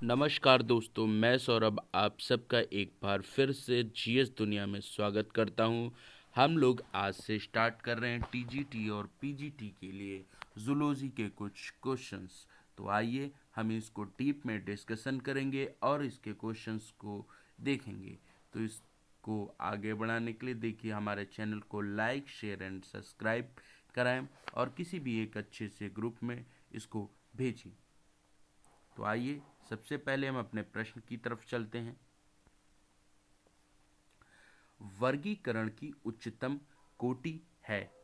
नमस्कार दोस्तों, मैं सौरभ आप सबका एक बार फिर से जीएस दुनिया में स्वागत करता हूं। हम लोग आज से स्टार्ट कर रहे हैं टीजीटी और पीजीटी के लिए जूलॉजी के कुछ क्वेश्चंस। तो आइए हम इसको डीप में डिस्कशन करेंगे और इसके क्वेश्चंस को देखेंगे। तो इसको आगे बढ़ाने के लिए देखिए हमारे चैनल को लाइक शेयर एंड सब्सक्राइब कराएं और किसी भी एक अच्छे से ग्रुप में इसको भेजें। तो आइए सबसे पहले हम अपने प्रश्न की तरफ चलते हैं। वर्गीकरण की उच्चतम कोटि है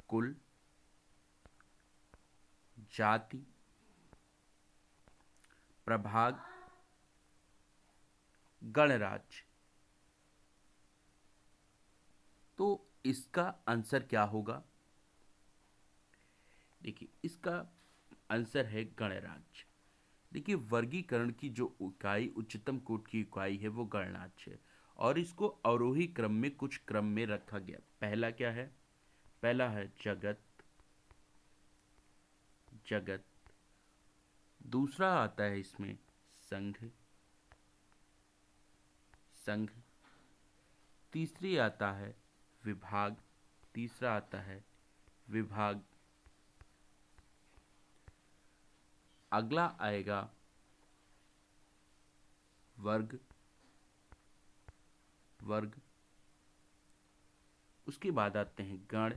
कुल, जाति, प्रभाग, गणराज्य। तो इसका आंसर क्या होगा? देखिए इसका आंसर है गणराज्य। देखिए वर्गीकरण की जो इकाई उच्चतम कोटि की इकाई है वो गणराज्य है और इसको अवरोही क्रम में कुछ क्रम में रखा गया। पहला क्या है? पहला है जगत। जगत। दूसरा आता है इसमें संघ। संघ। तीसरी आता है विभाग। तीसरा आता है विभाग। अगला आएगा वर्ग। वर्ग। उसके बाद आते हैं गण।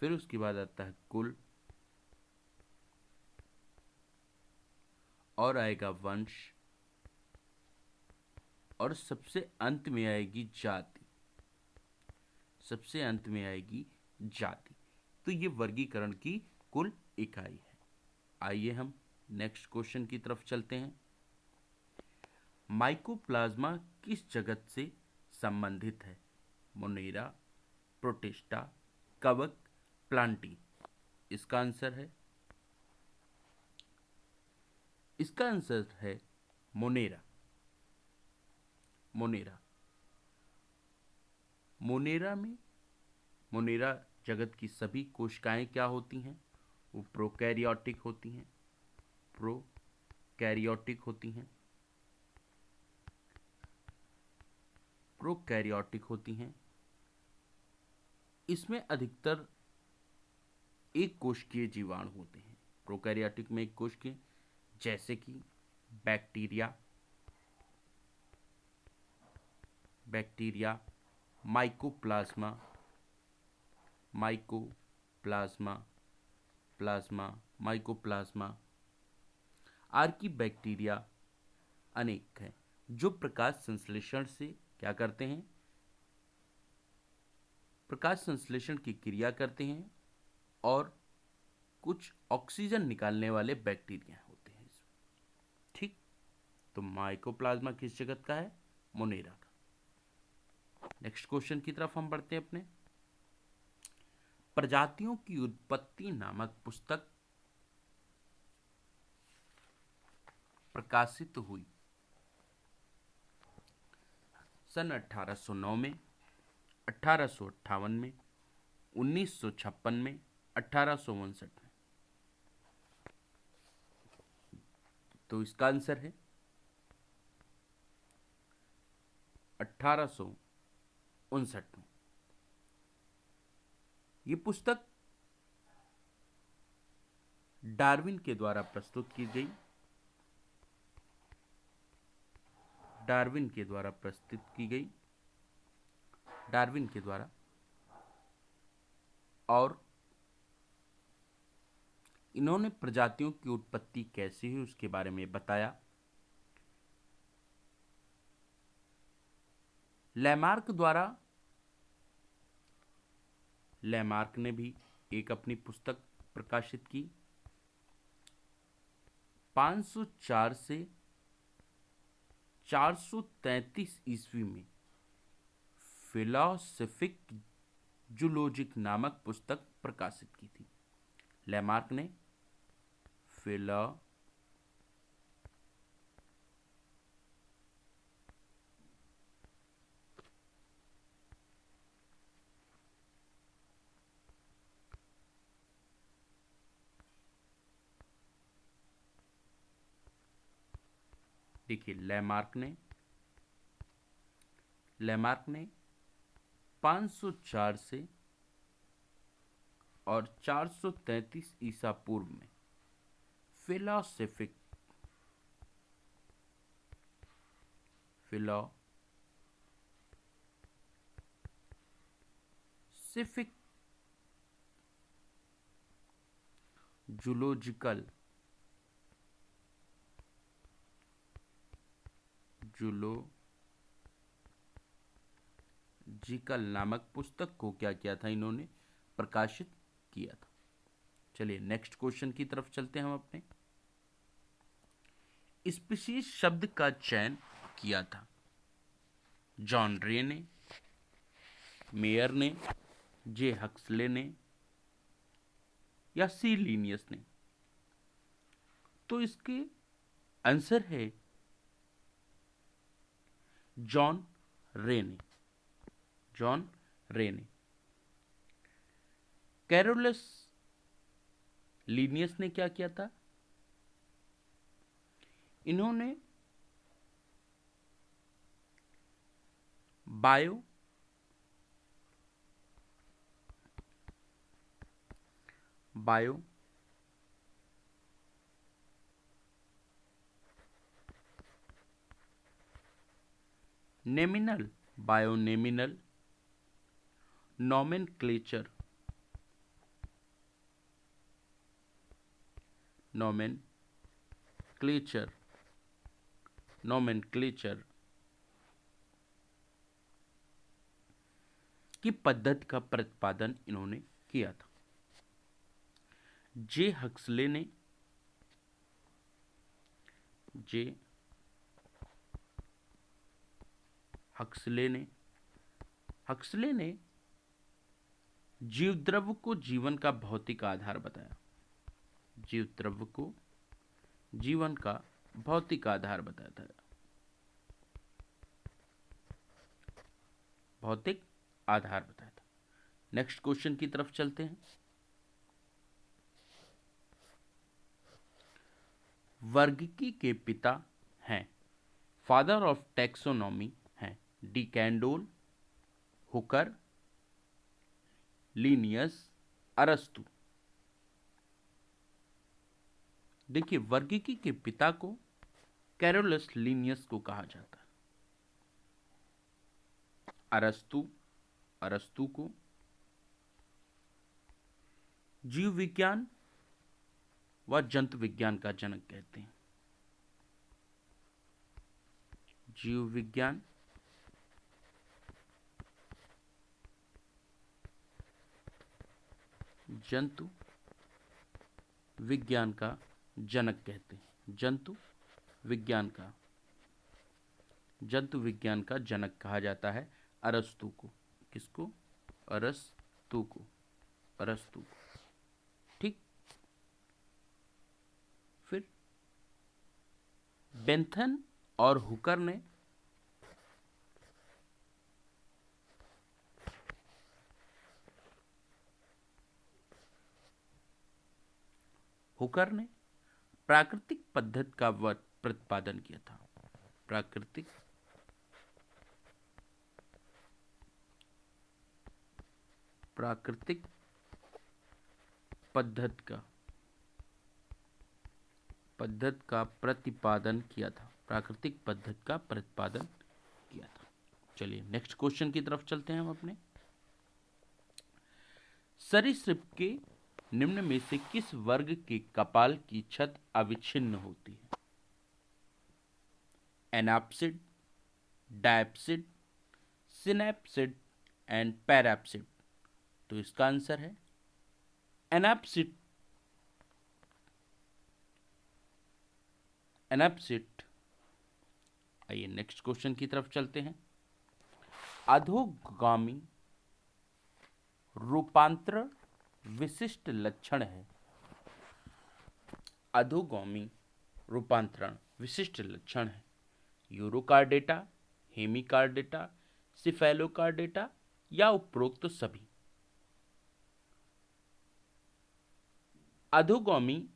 फिर उसके बाद आता है कुल और आएगा वंश और सबसे अंत में आएगी जाति। सबसे अंत में आएगी जाति। तो ये वर्गीकरण की कुल इकाई है। आइए हम नेक्स्ट क्वेश्चन की तरफ चलते हैं। माइकोप्लाज्मा किस जगत से संबंधित है? मोनेरा, प्रोटिस्टा, कवक, प्लांटी। इसका आंसर है मोनेरा। मोनेरा। मोनेरा में मोनेरा जगत की सभी कोशिकाएं क्या होती हैं? वो प्रोकैरियोटिक होती हैं। प्रोकैरियोटिक होती हैं। प्रोकैरियोटिक होती हैं। इसमें अधिकतर एक कोशिकीय जीवाणु होते हैं। प्रोकैरियोटिक में एक कोशिकीय, जैसे कि bacteria. Bacteria, mycoplasma. Mycoplasma. Plasma, mycoplasma. Archie bacteria अनेक हैं जो प्रकाश संश्लेषण से क्या करते हैं? प्रकाश संश्लेषण की क्रिया करते हैं और कुछ ऑक्सीजन निकालने वाले बैक्टीरिया होते हैं इसमें। ठीक। तो माइकोप्लाज्मा किस जगत का है? मोनेरा का। नेक्स्ट क्वेश्चन की तरफ हम बढ़ते हैं अपने। प्रजातियों की उत्पत्ति नामक पुस्तक प्रकाशित हुई सन 1809 में, 1858 में, 1956 में, 1859 में। तो इसका आंसर है 1859 में। ये पुस्तक डार्विन के द्वारा प्रस्तुत की गई। डार्विन के द्वारा प्रस्तुत की गई। डार्विन के द्वारा। और इन्होंने प्रजातियों की उत्पत्ति कैसे हुई उसके बारे में बताया। लैमार्क द्वारा। लैमार्क ने भी एक अपनी पुस्तक प्रकाशित की 504 से 433 ईस्वी में। फिलोसफिक जूलॉजिक नामक पुस्तक प्रकाशित की थी। लैमार्क ने फिलो देखिए लैमार्क ने 504 से और 433 ईसा पूर्व में फिलोसफिक जूलॉजिकल नामक पुस्तक को क्या किया था, इन्होंने प्रकाशित किया था। चलिए नेक्स्ट क्वेश्चन की तरफ चलते हैं हम अपने। स्पीशीज शब्द का चयन किया था जॉन रे ने, मेयर ने, जे हक्सले ने या सी लीनियस ने? तो इसके आंसर है जॉन रे ने। कैरोलस लीनियस ने क्या किया था, इन्होंने बायो बायोनेमिनल नोमेनक्लेचर की पद्धति का प्रतिपादन इन्होंने किया था। जे हक्सले ने जीवद्रव्य को जीवन का भौतिक आधार बताया। नेक्स्ट क्वेश्चन की तरफ चलते हैं। वर्गीकी के पिता हैं, फादर ऑफ टैक्सोनॉमी हैं डी कैंडोल, हुकर, लीनियस, अरस्तु। देखिए वर्गीकी के पिता को कैरोलस लीनियस को कहा जाता है। अरस्तु को जीव विज्ञान व जंतु विज्ञान का जनक कहते हैं। जीव विज्ञान जंतु विज्ञान का जनक कहते हैं। जंतु विज्ञान का जनक कहा जाता है अरस्तु को। किसको? अरस्तु को। ठीक। फिर बेंथन और हुकर ने प्राकृतिक पद्धति का प्रतिपादन किया था। प्राकृतिक पद्धति का प्रतिपादन किया था। चलिए नेक्स्ट क्वेश्चन की तरफ चलते हैं हम अपने। सरीसृप के निम्न में से किस वर्ग के कपाल की छत अविच्छिन्न होती है? एनाप्सिड, डायप्सिड, सिनैप्सिड एंड पैराप्सिड। तो इसका आंसर है एनाप्सिड। आइए नेक्स्ट क्वेश्चन की तरफ चलते हैं। अधोगामी रूपांतरण विशिष्ट लक्षण है। अधोगामी रूपांतरण विशिष्ट लक्षण है। यूरोकार्डेटा, हेमिकार्डेटा, सिफेलोकार्डेटा या उपरोक्त सभी? अधोगामी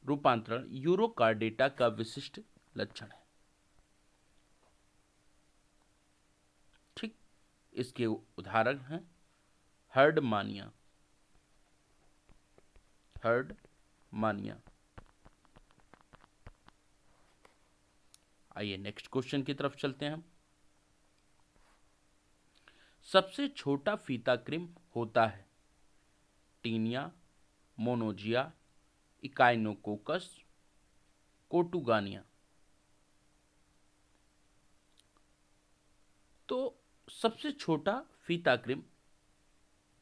रूपांतरण यूरोकार्डेटा का विशिष्ट लक्षण है। इसके उदाहरण हैं हर्डमानिया, हर्डमानिया। आइए नेक्स्ट क्वेश्चन की तरफ चलते हैं हम। सबसे छोटा फीता कृमि होता है टीनिया, मोनोजिया, इकाइनोकोकस, कोटुगानिया। तो सबसे छोटा फीता कृमि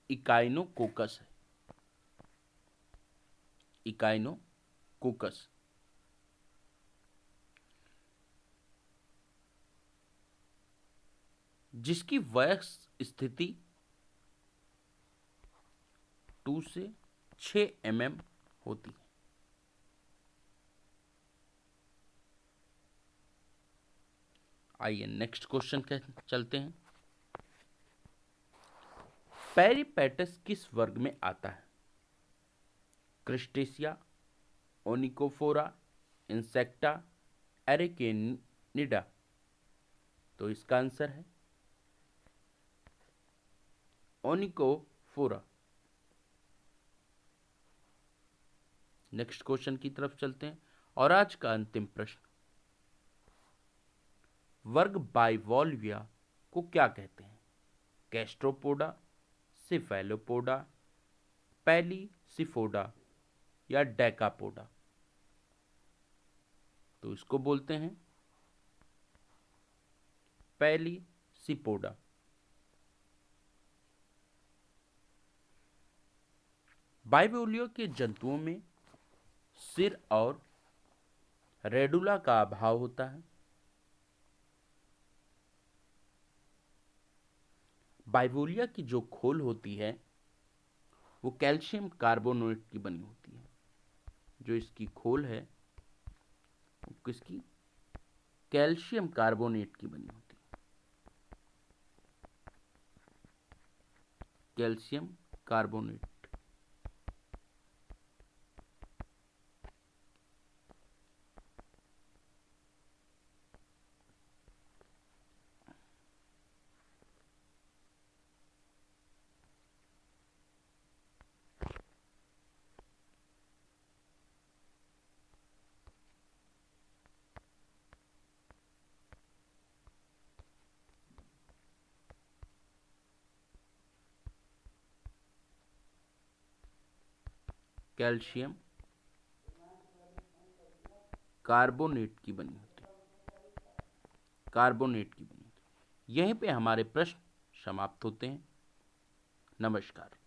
इकाइनोकोकस है, इकाइनोकोकस। जिसकी वयस्क स्थिति 2 से 6 mm होती है। आइए नेक्स्ट क्वेश्चन के चलते हैं। पेरिपेटस किस वर्ग में आता है? क्रिस्टेशिया, ओनिकोफोरा, इंसेक्टा, एरेकेनिडा। तो इसका आंसर है ओनिकोफोरा। नेक्स्ट क्वेश्चन की तरफ चलते हैं और आज का अंतिम प्रश्न, वर्ग बाइवॉल्विया को क्या कहते हैं? गैस्ट्रोपोडा, सिफेलोपोडा, पैलीसिफोडा या डेकापोडा। तो इसको बोलते हैं पैलीसिपोडा। बाइवोलियो के जंतुओं में सिर और रेडुला का अभाव होता है। बाइवोलिया की जो खोल होती है वो कैल्शियम कार्बोनेट की बनी होती है। जो इसकी खोल है वो किसकी? कैल्शियम कार्बोनेट की बनी होती है, कैल्शियम कार्बोनेट। कैल्शियम कार्बोनेट की बनी होती है, कार्बोनेट की बनी होती है। यहीं पे हमारे प्रश्न समाप्त होते हैं। नमस्कार।